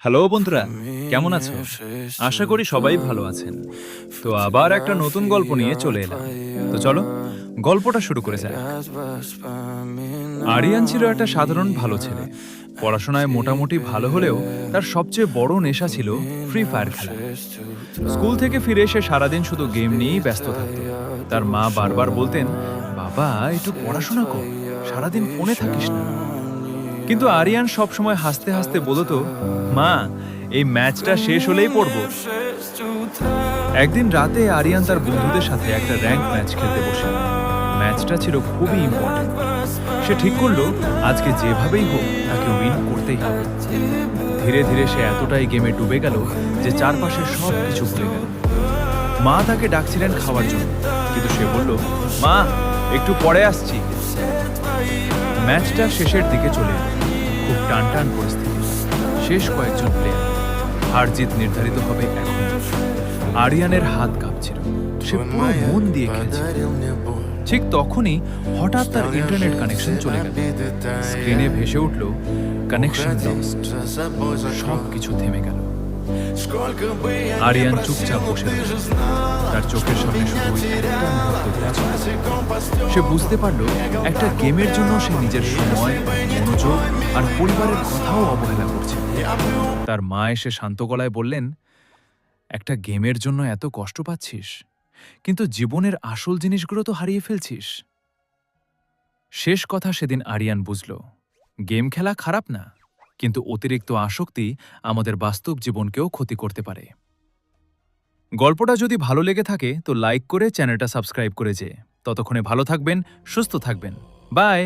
Hello বন্ধুরা, কেমন আছো? আশা করি সবাই ভালো আছেন। তো আবার একটা নতুন গল্প নিয়ে চলে এলাম। তো চলো গল্পটা শুরু করে যাক। আরিয়ান ছিল একটা সাধারণ ভালো ছেলে। পড়াশোনায় মোটামুটি ভালো হলেও তার সবচেয়ে বড় নেশা ছিল ফ্রি ফায়ার খেলা। স্কুল থেকে ফিরে এসে সারাদিন শুধু গেম নিয়েই ব্যস্ত থাকত। তার মা বারবার বলতেন, বাবা একটু পড়াশোনা কর, সারাদিন ফোনে থাকিস না। কিন্তু আরিয়ান সবসময় হাসতে হাসতে বলতো, মা এই ম্যাচটা শেষ হলেই পড়বো। একদিন রাতে আরিয়ান তার বন্ধুদের সাথে একটা র্যাঙ্ক ম্যাচ খেলতে বসে। ম্যাচটা ছিল খুবই ইম্পর্টেন্ট। সে ঠিক করলো আজকে যেভাবেই হোক তাকে উইন করতেই হবে। ধীরে ধীরে সে এতটাই গেমে ডুবে গেল যে চারপাশের সব কিছু ভুলে গেল। মা তাকে ডাকছিলেন খাওয়ার জন্য, কিন্তু সে বলল, মা একটু পরে আসছি। ম্যাচটা শেষের দিকে চলে এলো। খুব টানটান পরিস্থিতি, শেষ কয়েকজন প্লেয়ার, হার জিত নির্ধারিত হবে এখন। আরিয়ানের হাত কাঁপছিল, সে পুরো মন দিয়ে খেলছিল। ঠিক তখনই হঠাৎ তার ইন্টারনেট কানেকশন চলে গেল। স্ক্রিনে ভেসে উঠল, কানেকশন লস্ট। সব কিছু থেমে গেল। আরিয়ান চুপচাপ বসে রইল। তার চোখের সামনে শুধু ওই একটা মুহূর্ত ঘুরছিল। সে বুঝতে পারল একটা গেমের জন্য সে নিজের সময়, মনোযোগ আর পরিবারের কথাও অবহেলা করছে। তার মা এসে শান্ত গলায় বললেন, একটা গেমের জন্য এত কষ্ট পাচ্ছিস, কিন্তু জীবনের আসল জিনিসগুলো তো হারিয়ে ফেলছিস। শেষ কথা সেদিন আরিয়ান বুঝল, গেম খেলা খারাপ না, কিন্তু অতিরিক্ত আসক্তি আমাদের বাস্তব জীবনকেও ক্ষতি করতে পারে। গল্পটা যদি ভালো লেগে থাকে তো লাইক করে চ্যানেলটা সাবস্ক্রাইব করে ততক্ষণে ভালো থাকবেন, সুস্থ থাকবেন। বাই।